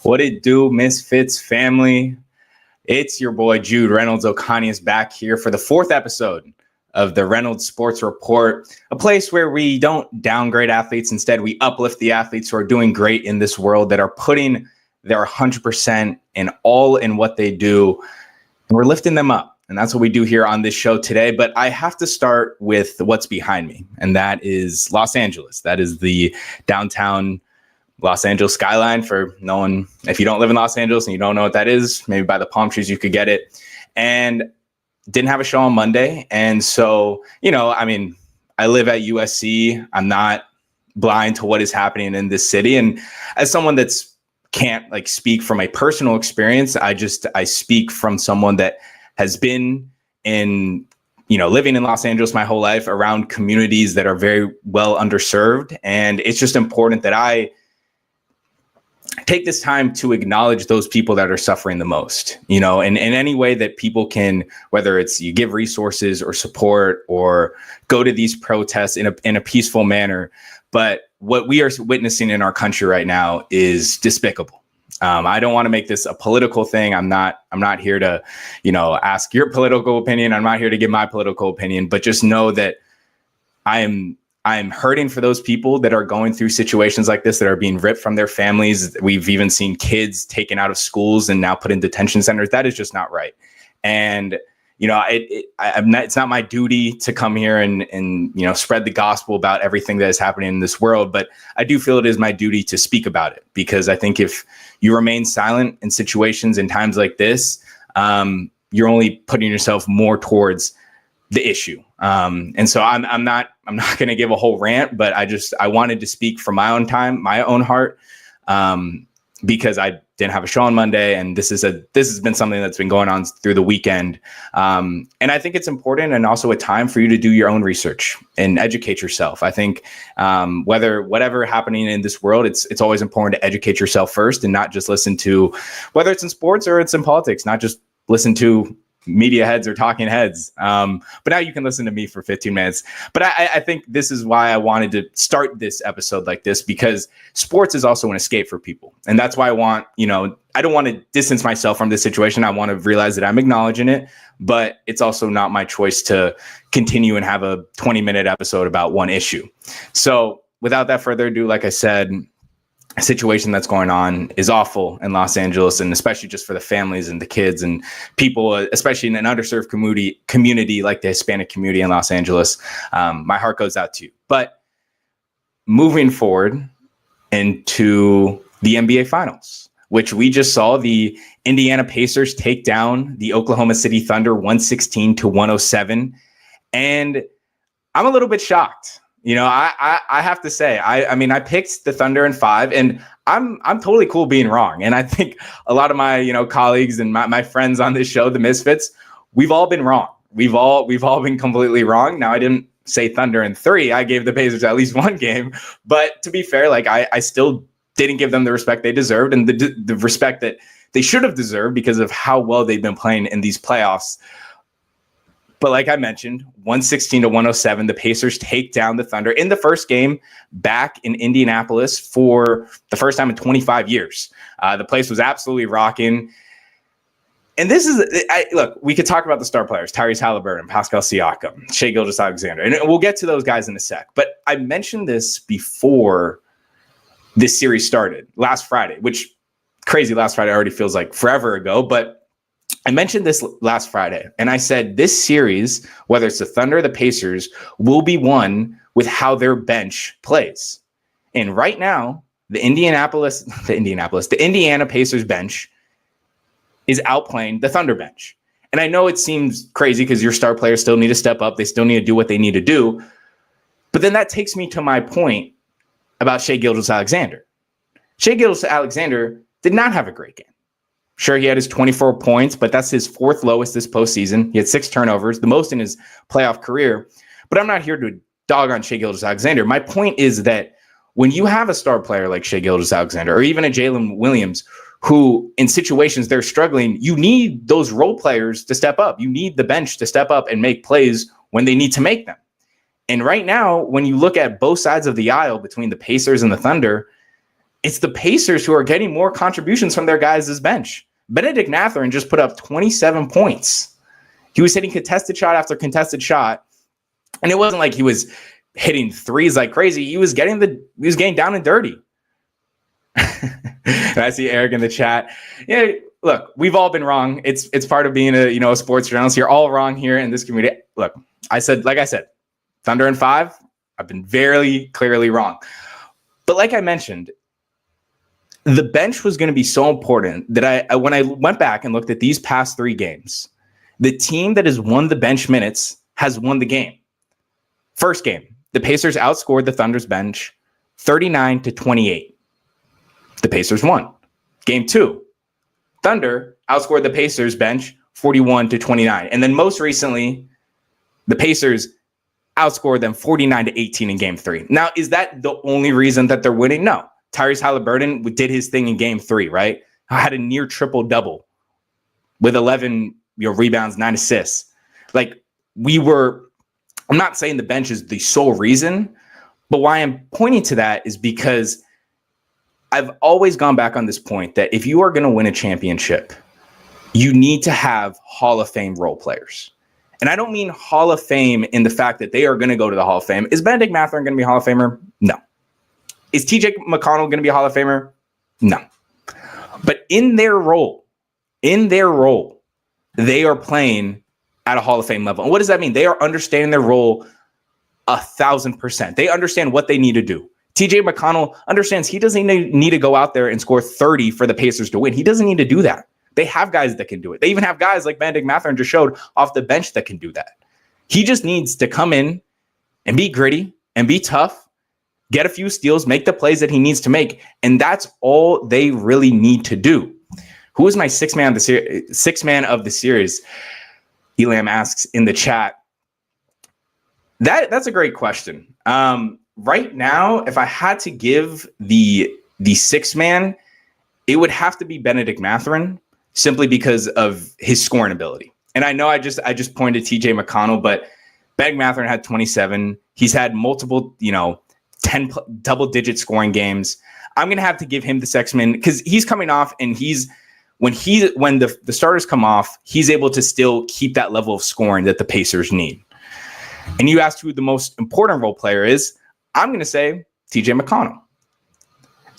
What it do, Misfits family? It's your boy Jude Reynolds Ocanas back here for the fourth episode of the Reynolds Sports Report, a place where we don't downgrade athletes. Instead, we uplift the athletes who are doing great in this world, that are putting their 100% and all in what they do. And we're lifting them up. And that's what we do here on this show today. But I have to start with what's behind me, and that is Los Angeles. That is the downtown Los Angeles skyline. For no one, if you don't live in Los Angeles and you don't know what that is, maybe by the palm trees you could get it. And didn't have a show on Monday. And so, I live at USC. I'm not blind to what is happening in this city. And as someone that's can't speak from a personal experience, I speak from someone that has been in, living in Los Angeles my whole life, around communities that are very well underserved. And it's just important that I take this time to acknowledge those people that are suffering the most, and in any way that people can, whether it's you give resources or support or go to these protests in a peaceful manner. But what we are witnessing in our country right now is despicable. I don't want to make this a political thing. I'm not here to, ask your political opinion. I'm not here to give my political opinion, but just know that I'm hurting for those people that are going through situations like this, that are being ripped from their families. We've even seen kids taken out of schools and now put in detention centers. That is just not right. And, it's not my duty to come here and spread the gospel about everything that is happening in this world. But I do feel it is my duty to speak about it, because I think if you remain silent in situations in times like this, you're only putting yourself more towards the issue. And so I'm not going to give a whole rant, but I wanted to speak from my own time, my own heart, because I didn't have a show on Monday, and this has been something that's been going on through the weekend. And I think it's important, and also a time for you to do your own research and educate yourself. I think whatever happening in this world, it's always important to educate yourself first, and not just listen to, whether it's in sports or it's in politics, not just listen to media heads or talking heads. But now you can listen to me for 15 minutes. But I think this is why I wanted to start this episode like this, because sports is also an escape for people. And that's why I want, I don't want to distance myself from this situation. I want to realize that I'm acknowledging it, but it's also not my choice to continue and have a 20-minute episode about one issue. So without that further ado, like I said, a situation that's going on is awful in Los Angeles, and especially just for the families and the kids and people, especially in an underserved community like the Hispanic community in Los Angeles. My heart goes out to you. But moving forward into the NBA Finals, which we just saw the Indiana Pacers take down the Oklahoma City Thunder 116-107. And I'm a little bit shocked. I have to say, I picked the Thunder in 5, and I'm totally cool being wrong. And I think a lot of my, colleagues and my friends on this show, the Misfits, we've all been wrong. We've all been completely wrong. Now, I didn't say Thunder in 3. I gave the Pacers at least one game. But to be fair, I still didn't give them the respect they deserved, and the respect that they should have deserved, because of how well they've been playing in these playoffs. But like I mentioned, 116-107, the Pacers take down the Thunder in the first game back in Indianapolis for the first time in 25 years. The place was absolutely rocking. And this is, look, we could talk about the star players, Tyrese Halliburton, Pascal Siakam, Shai Gilgeous-Alexander, and we'll get to those guys in a sec. But I mentioned this before this series started last Friday, which crazy, last Friday already feels like forever ago, but I mentioned this last Friday, and I said this series, whether it's the Thunder or the Pacers, will be won with how their bench plays. And right now, the Indiana Pacers bench is outplaying the Thunder bench. And I know it seems crazy, because your star players still need to step up. They still need to do what they need to do. But then that takes me to my point about Shai Gilgeous-Alexander. Shai Gilgeous-Alexander did not have a great game. Sure, he had his 24 points, but that's his 4th lowest this postseason. He had 6 turnovers, the most in his playoff career. But I'm not here to dog on Shai Gilgeous-Alexander. My point is that when you have a star player like Shai Gilgeous-Alexander, or even a Jalen Williams, who in situations they're struggling, you need those role players to step up. You need the bench to step up and make plays when they need to make them. And right now, when you look at both sides of the aisle between the Pacers and the Thunder, it's the Pacers who are getting more contributions from their guys' bench. Benedict Mathurin just put up 27 points. He was hitting contested shot after contested shot. And it wasn't like he was hitting threes like crazy. He was getting down and dirty. And I see Eric in the chat. Yeah, look, we've all been wrong. It's part of being a sports journalist. You're all wrong here in this community. Look, I said, Thunder in 5. I've been very clearly wrong. But like I mentioned, the bench was going to be so important that when I went back and looked at these past 3 games, the team that has won the bench minutes has won the game. First game, the Pacers outscored the Thunder's bench 39-28. The Pacers won. Game 2, Thunder outscored the Pacers bench 41-29. And then most recently, the Pacers outscored them 49-18 in game 3. Now, is that the only reason that they're winning? No. Tyrese Halliburton did his thing in game 3, right? Had a near triple-double with 11 rebounds, 9 assists. I'm not saying the bench is the sole reason, but why I'm pointing to that is because I've always gone back on this point that if you are going to win a championship, you need to have Hall of Fame role players. And I don't mean Hall of Fame in the fact that they are going to go to the Hall of Fame. Is Benedict Mathurin going to be a Hall of Famer? No. Is TJ McConnell going to be a Hall of Famer? No. But in their role, they are playing at a Hall of Fame level. And what does that mean? They are understanding their role 1,000%. They understand what they need to do. TJ McConnell understands he doesn't need to go out there and score 30 for the Pacers to win. He doesn't need to do that. They have guys that can do it. They even have guys like Benedict Mathurin just showed off the bench that can do that. He just needs to come in and be gritty and be tough, get a few steals, make the plays that he needs to make. And that's all they really need to do. Who is my sixth man of the series? Elam asks in the chat. That's a great question. Right now, if I had to give the sixth man, it would have to be Benedict Mathurin, simply because of his scoring ability. And I know I just pointed TJ McConnell, but Benedict Mathurin had 27. He's had multiple, 10 double-digit scoring games. I'm gonna have to give him the sixth man because he's coming off, and when the starters come off, he's able to still keep that level of scoring that the Pacers need. And you asked who the most important role player is. I'm going to say TJ McConnell.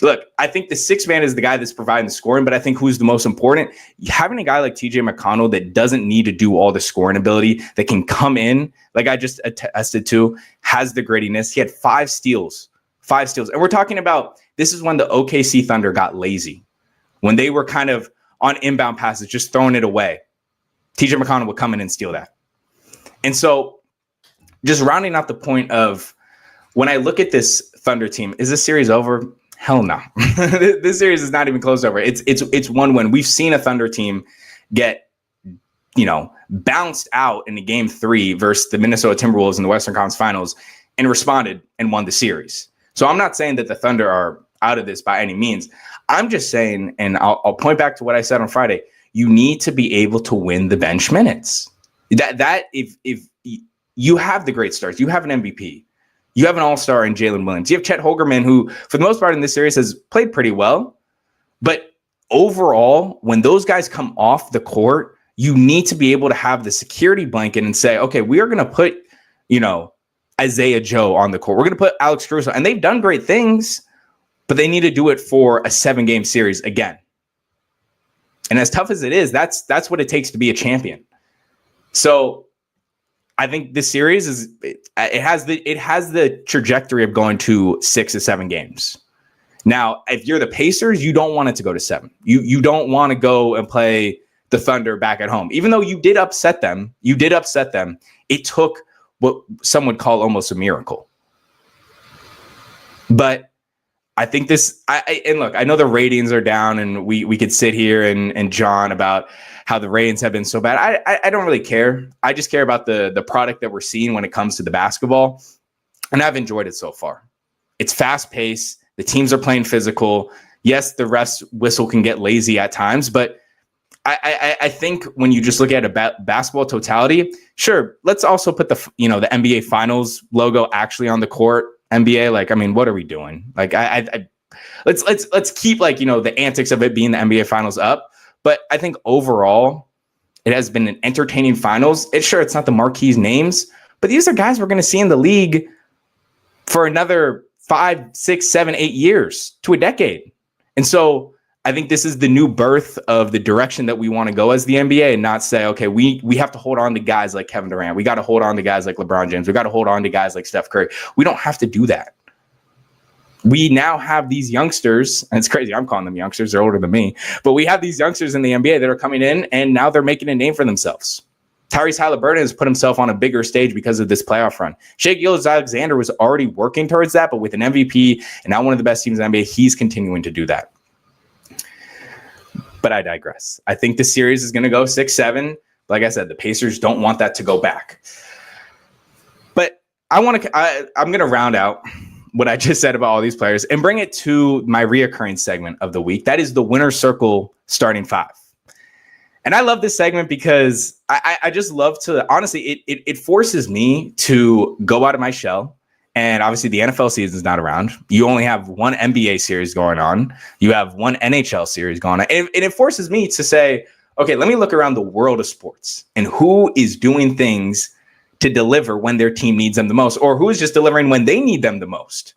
Look, I think the sixth man is the guy that's providing the scoring, but I think who's the most important? Having a guy like TJ McConnell that doesn't need to do all the scoring ability, that can come in, like I just attested to, has the grittiness. He had 5 steals. And we're talking about, this is when the OKC Thunder got lazy. When they were kind of on inbound passes, just throwing it away. TJ McConnell would come in and steal that. And so just rounding out the point of, when I look at this Thunder team, is this series over? Hell no. This series is not even close over. It's one win. We've seen a Thunder team get, bounced out in the game 3 versus the Minnesota Timberwolves in the Western Conference Finals and responded and won the series. So I'm not saying that the Thunder are out of this by any means. I'm just saying, and I'll point back to what I said on Friday, you need to be able to win the bench minutes. That if you have the great stars, you have an MVP, you have an all-star in Jalen Williams, you have Chet Holmgren, who for the most part in this series has played pretty well. But overall, when those guys come off the court, you need to be able to have the security blanket and say, okay, we are going to put, Isaiah Joe on the court. We're going to put Alex Caruso. And they've done great things, but they need to do it for a 7-game series again. And as tough as it is, that's what it takes to be a champion. So I think this series it has the trajectory of going to 6 or 7 games. Now, if you're the Pacers, you don't want it to go to 7. You don't want to go and play the Thunder back at home. Even though you did upset them. It took what some would call almost a miracle. But I think and look, I know the ratings are down, and we could sit here and John about how the ratings have been so bad. I don't really care. I just care about the product that we're seeing when it comes to the basketball. And I've enjoyed it so far. It's fast paced. The teams are playing physical. Yes, the rest whistle can get lazy at times, but I think when you just look at a basketball totality, sure, let's also put the NBA Finals logo actually on the court. NBA, what are we doing? let's keep like, the antics of it being the NBA Finals up. But I think overall, it has been an entertaining finals. It's not the marquee names, but these are guys we're going to see in the league for another 5, 6, 7, 8 years to a decade. And so I think this is the new birth of the direction that we want to go as the NBA, and not say, okay, we have to hold on to guys like Kevin Durant. We got to hold on to guys like LeBron James. We got to hold on to guys like Steph Curry. We don't have to do that. We now have these youngsters, and it's crazy. I'm calling them youngsters. They're older than me. But we have these youngsters in the NBA that are coming in, and now they're making a name for themselves. Tyrese Haliburton has put himself on a bigger stage because of this playoff run. Shai Gilgeous-Alexander was already working towards that, but with an MVP and now one of the best teams in the NBA, he's continuing to do that. But I digress. I think the series is going to go 6-7. Like I said, the Pacers don't want that to go back. But I'm going to round out what I just said about all these players and bring it to my reoccurring segment of the week. That is the winner's circle starting five. And I love this segment because I just love to, honestly, it forces me to go out of my shell. And obviously the NFL season is not around. You only have one NBA series going on. You have one NHL series going on. And it forces me to say, okay, let me look around the world of sports and who is doing things to deliver when their team needs them the most, or who is just delivering when they need them the most.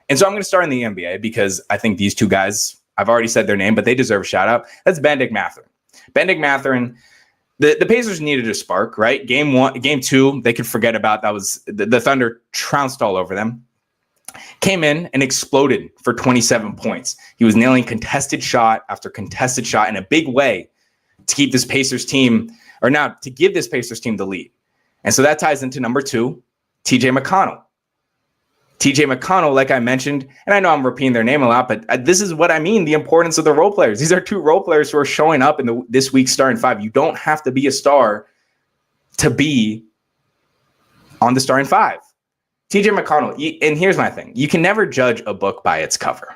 And so I'm going to start in the NBA because I think these two guys, I've already said their name, but they deserve a shout out. That's Bennedict Mathurin. Bennedict Mathurin, the Pacers needed a spark, right? Game two, they could forget about. That was the Thunder trounced all over them. Came in and exploded for 27 points. He was nailing contested shot after contested shot in a big way to keep this Pacers team, or now to give this Pacers team the lead. And so that ties into number two, TJ McConnell. TJ McConnell, like I mentioned, and I know I'm repeating their name a lot, but this is what I mean, the importance of the role players. These are two role players who are showing up in this week's starting five. You don't have to be a star to be on the starting five. TJ McConnell, and here's my thing. You can never judge a book by its cover.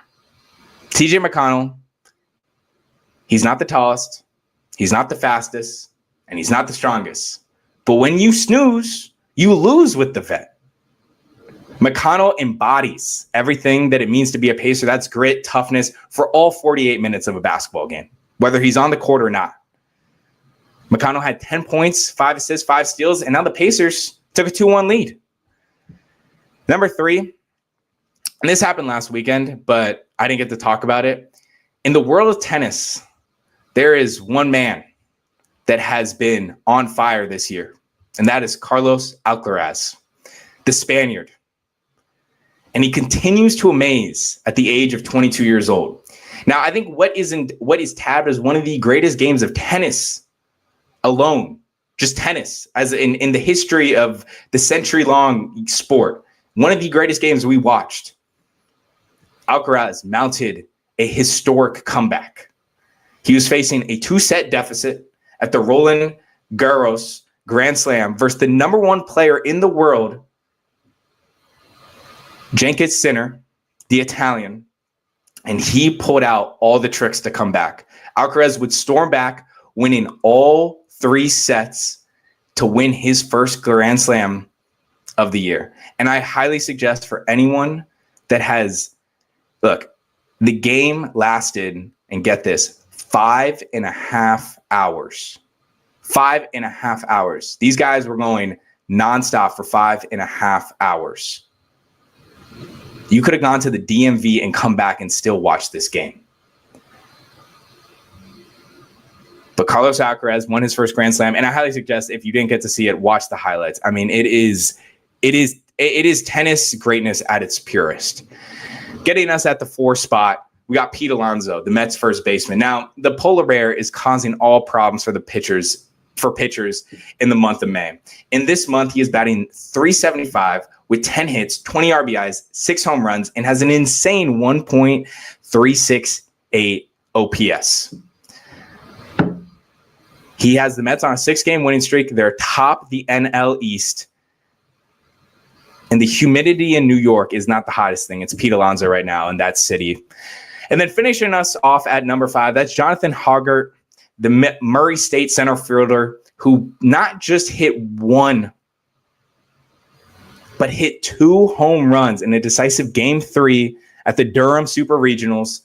TJ McConnell, he's not the tallest, he's not the fastest, and he's not the strongest. But when you snooze, you lose with the vet. McConnell embodies everything that it means to be a Pacer. That's grit, toughness for all 48 minutes of a basketball game, whether he's on the court or not. McConnell had 10 points, 5 assists, 5 steals, and now the Pacers took a 2-1 lead. Number three, and this happened last weekend, but I didn't get to talk about it. In the world of tennis, there is one man that has been on fire this year, and that is Carlos Alcaraz, the Spaniard. And he continues to amaze at the age of 22 years old. Now, I think what is tabbed as one of the greatest games of tennis alone, just tennis, as in the history of the century-long sport, one of the greatest games we watched. Alcaraz mounted a historic comeback. He was facing a 2-set deficit at the Roland Garros Grand Slam versus the number one player in the world, Jankic Sinner, the Italian, and he pulled out all the tricks to come back. Alcaraz would storm back, winning all 3 sets to win his first Grand Slam of the year. And I highly suggest for anyone that has, look, the game lasted, and get this, 5.5 hours. 5.5 hours. These guys were going nonstop for 5.5 hours. You could have gone to the DMV and come back and still watch this game. But Carlos Alcaraz won his first Grand Slam, and I highly suggest if you didn't get to see it, watch the highlights. I mean, it is tennis greatness at its purest. Getting us at the 4 spot, we got Pete Alonso, the Mets first baseman. Now, the polar bear is causing all problems for pitchers in the month of May. In this month, he is batting .375 with 10 hits, 20 RBIs, 6 home runs, and has an insane 1.368 OPS. He has the Mets on a 6-game winning streak. They're top the NL East. And the humidity in New York is not the hottest thing. It's Pete Alonso right now in that city. And then finishing us off at number 5, that's Jonathan Hoggart, the Murray State center fielder, who not just hit 1, but hit 2 home runs in a decisive Game 3 at the Durham Super Regionals.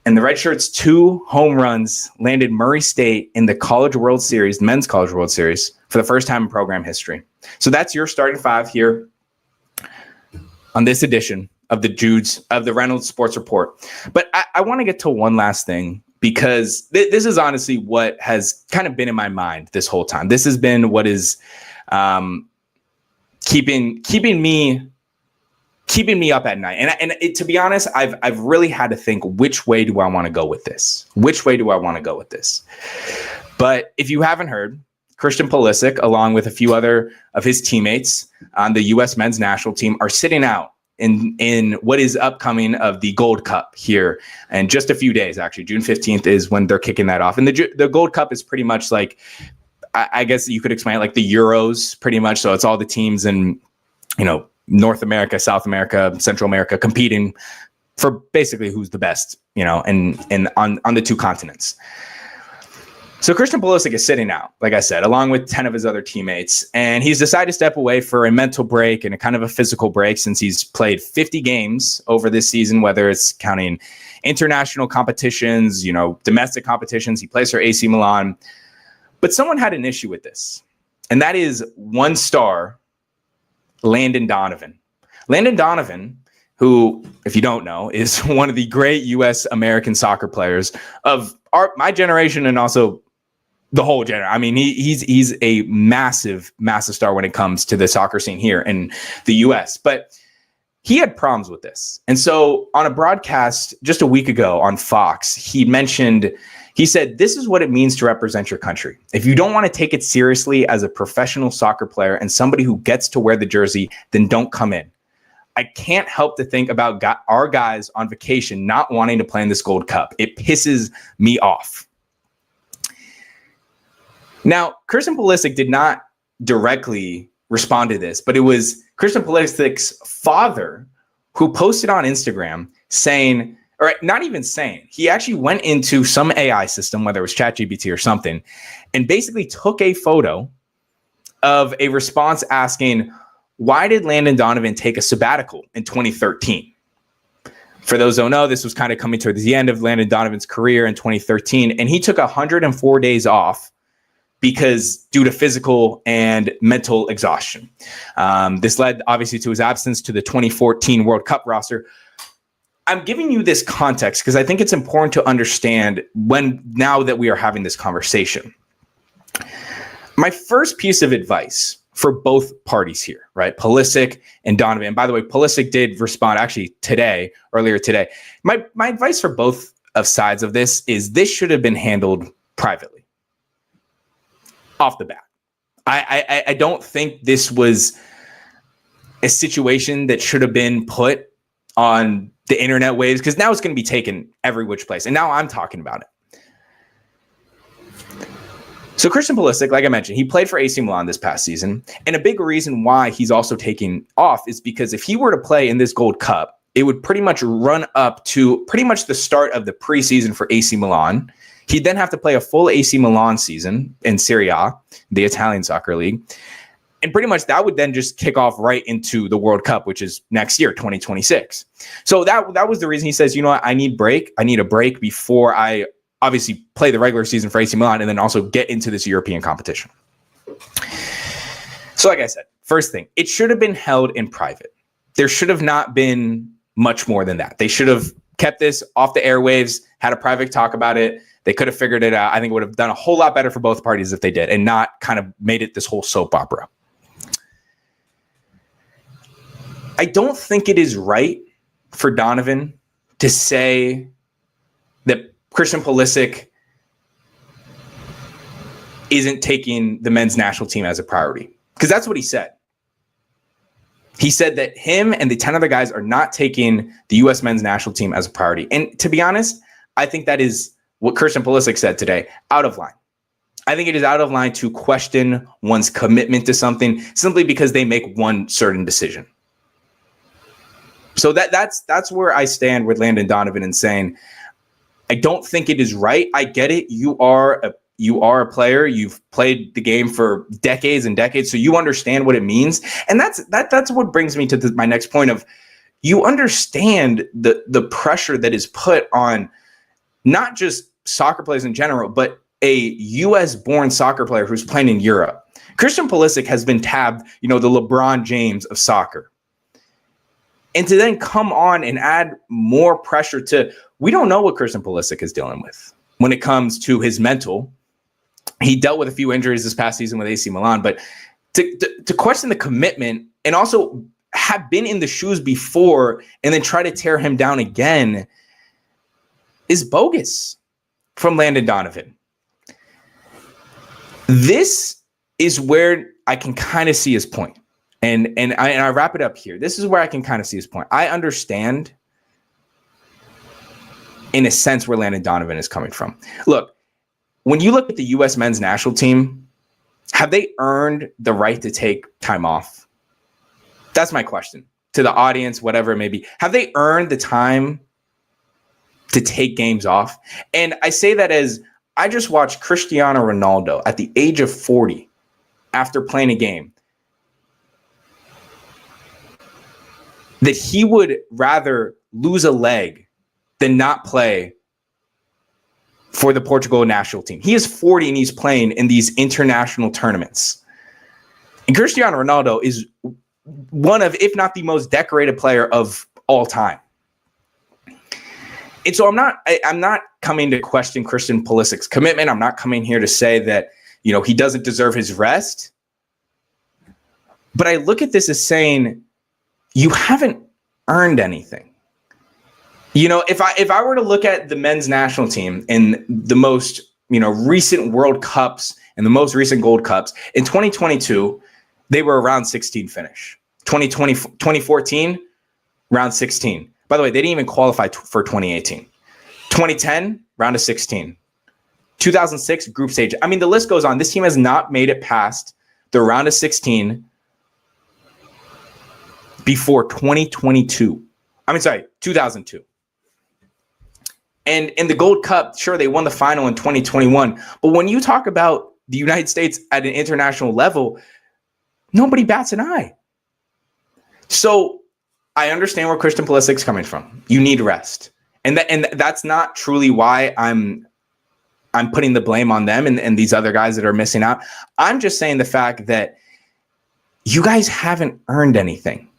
And the Red Shirts' 2 home runs landed Murray State in the College World Series, the Men's College World Series, for the first time in program history. So that's your starting 5 here on this edition of the Reynolds Sports Report. But I want to get to one last thing, because this is honestly what has kind of been in my mind this whole time. This has been what is keeping me up at night. And to be honest, I've really had to think, which way do I want to go with this? But if you haven't heard, Christian Pulisic, along with a few other of his teammates on the U.S. men's national team, are sitting out in what is upcoming of the Gold Cup here in just a few days. Actually, June 15th is when they're kicking that off. And the Gold Cup is pretty much like, I guess you could explain it like the Euros, pretty much. So it's all the teams in, North America, South America, Central America competing for basically who's the best, and on the 2 continents. So Christian Pulisic is sitting out, like I said, along with 10 of his other teammates, and he's decided to step away for a mental break and a kind of a physical break, since he's played 50 games over this season, whether it's counting international competitions, domestic competitions. He plays for AC Milan. But someone had an issue with this, and that is 1 star, Landon Donovan. Landon Donovan, who, if you don't know, is one of the great U.S. American soccer players of my generation, and also the whole generation. I mean, he's a massive star when it comes to the soccer scene here in the U.S. But he had problems with this. And so on a broadcast just a week ago on Fox, he said, this is what it means to represent your country. If you don't want to take it seriously as a professional soccer player and somebody who gets to wear the jersey, then don't come in. I can't help to think about our guys on vacation not wanting to play in this Gold Cup. It pisses me off. Now, Christian Pulisic did not directly respond to this, but it was Christian Pulisic's father who posted on Instagram saying, or not even saying, he actually went into some AI system, whether it was ChatGPT or something, and basically took a photo of a response asking, why did Landon Donovan take a sabbatical in 2013? For those who don't know, this was kind of coming towards the end of Landon Donovan's career in 2013, and he took 104 days off because due to physical and mental exhaustion. This led obviously to his absence to the 2014 World Cup roster. I'm giving you this context because I think it's important to understand now that we are having this conversation. My first piece of advice for both parties here, right? Pulisic and Donovan. And by the way, Pulisic did respond actually earlier today. My advice for both of sides of this is this should have been handled privately off the bat. I don't think this was a situation that should have been put on the internet waves, because now it's going to be taken every which place. And now I'm talking about it. So Christian Pulisic, like I mentioned, he played for AC Milan this past season. And a big reason why he's also taking off is because if he were to play in this Gold Cup, it would pretty much run up to pretty much the start of the preseason for AC Milan. He'd then have to play a full AC Milan season in Serie A, the Italian soccer league. And pretty much that would then just kick off right into the World Cup, which is next year, 2026. So that was the reason he says, you know what, I need a break before I obviously play the regular season for AC Milan and then also get into this European competition. So like I said, first thing, it should have been held in private. There should have not been much more than that. They should have kept this off the airwaves, had a private talk about it. They could have figured it out. I think it would have done a whole lot better for both parties if they did and not kind of made it this whole soap opera. I don't think it is right for Donovan to say that Christian Pulisic isn't taking the men's national team as a priority, because that's what he said. He said that him and the 10 other guys are not taking the U.S. men's national team as a priority. And to be honest, I think that is what Christian Pulisic said today, out of line. I think it is out of line to question one's commitment to something simply because they make one certain decision. So that's where I stand with Landon Donovan and saying, I don't think it is right. I get it. You are a player. You've played the game for decades and decades, so you understand what it means. And that's what brings me to my next point of, you understand the pressure that is put on not just soccer players in general, but a U.S.-born soccer player who's playing in Europe. Christian Pulisic has been tabbed, the LeBron James of soccer. And to then come on and add more pressure to, we don't know what Christian Pulisic is dealing with when it comes to his mental. He dealt with a few injuries this past season with AC Milan, but to question the commitment and also have been in the shoes before and then try to tear him down again is bogus from Landon Donovan. This is where I can kind of see his point. And I wrap it up here. This is where I can kind of see his point. I understand, in a sense, where Landon Donovan is coming from. Look, when you look at the U.S. men's national team, have they earned the right to take time off? That's my question to the audience, whatever it may be. Have they earned the time to take games off? And I say that as I just watched Cristiano Ronaldo at the age of 40 after playing a game, that he would rather lose a leg than not play for the Portugal national team. He is 40 and he's playing in these international tournaments. And Cristiano Ronaldo is one of, if not the most decorated player of all time. And so I'm not coming to question Christian Pulisic's commitment. I'm not coming here to say that, he doesn't deserve his rest. But I look at this as saying, you haven't earned anything. If I were to look at the men's national team in the most, recent World Cups and the most recent Gold Cups, in 2022, they were around 16 finish. 2014, round 16. By the way, they didn't even qualify for 2018. 2010, round of 16. 2006, group stage. I mean, the list goes on. This team has not made it past the round of 16 before 2002. 2002. And in the Gold Cup, sure, they won the final in 2021. But when you talk about the United States at an international level, nobody bats an eye. So I understand where Christian Pulisic's coming from. You need rest. And that's not truly why I'm putting the blame on them and these other guys that are missing out. I'm just saying the fact that you guys haven't earned anything.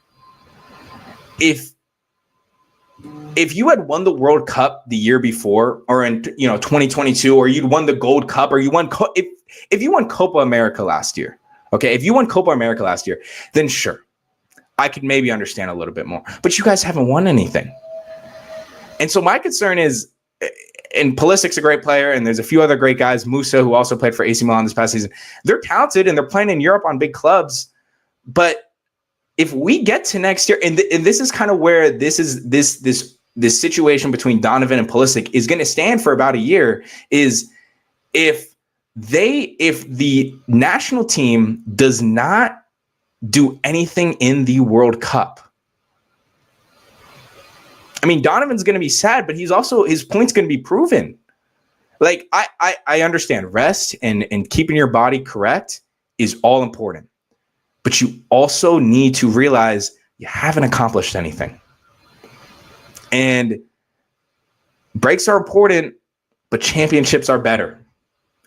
If you had won the World Cup the year before, or in 2022, or you'd won the Gold Cup, or you won if you won Copa America last year, okay, if you won Copa America last year, then sure, I could maybe understand a little bit more. But you guys haven't won anything, and so my concern is, and Pulisic's a great player, and there's a few other great guys, Musa, who also played for AC Milan this past season. They're talented and they're playing in Europe on big clubs, but if we get to next year, and this is kind of where this situation between Donovan and Pulisic is going to stand for about a year, is if the national team does not do anything in the World Cup. I mean, Donovan's going to be sad, but his point's going to be proven. Like, I understand rest and keeping your body correct is all important. But you also need to realize you haven't accomplished anything. And breaks are important, but championships are better.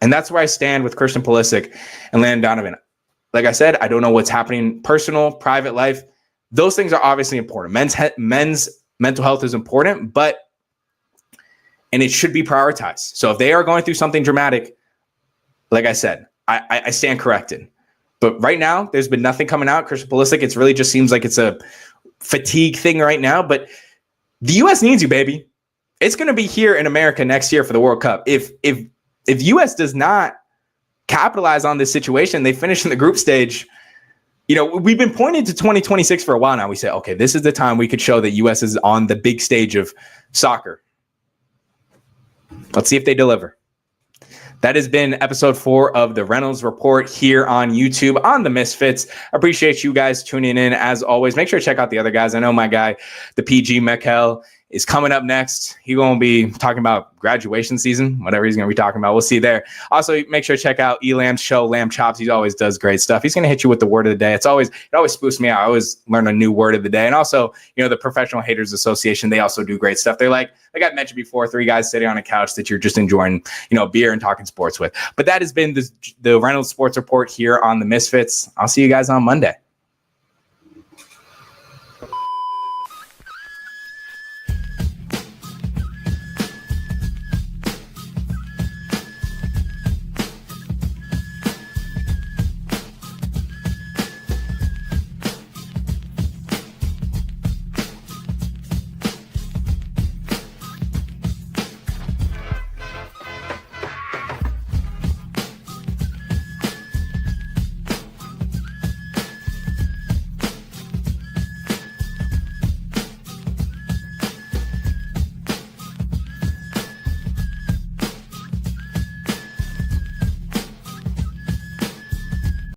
And that's where I stand with Christian Pulisic and Landon Donovan. Like I said, I don't know what's happening, personal, private life. Those things are obviously important. Men's mental health is important, and it should be prioritized. So if they are going through something dramatic, like I said, I stand corrected. But right now, there's been nothing coming out. Christian Pulisic, it really just seems like it's a fatigue thing right now. But the U.S. needs you, baby. It's going to be here in America next year for the World Cup. If U.S. does not capitalize on this situation, they finish in the group stage. We've been pointing to 2026 for a while now. We say, okay, this is the time we could show that U.S. is on the big stage of soccer. Let's see if they deliver. That has been episode 4 of the Reynolds Report here on YouTube on the Misfits. I appreciate you guys tuning in as always. Make sure to check out the other guys. I know my guy, the PG Mekel, is coming up next. He's going to be talking about graduation season, whatever he's going to be talking about. We'll see there. Also, make sure to check out Elam's show, Lamb Chops. He always does great stuff. He's going to hit you with the word of the day. It always spoofs me out. I always learn a new word of the day. And also, the Professional Haters Association, they also do great stuff. They're like I mentioned before, 3 guys sitting on a couch that you're just enjoying, beer and talking sports with. But that has been the Reynolds Sports Report here on the Misfits. I'll see you guys on Monday.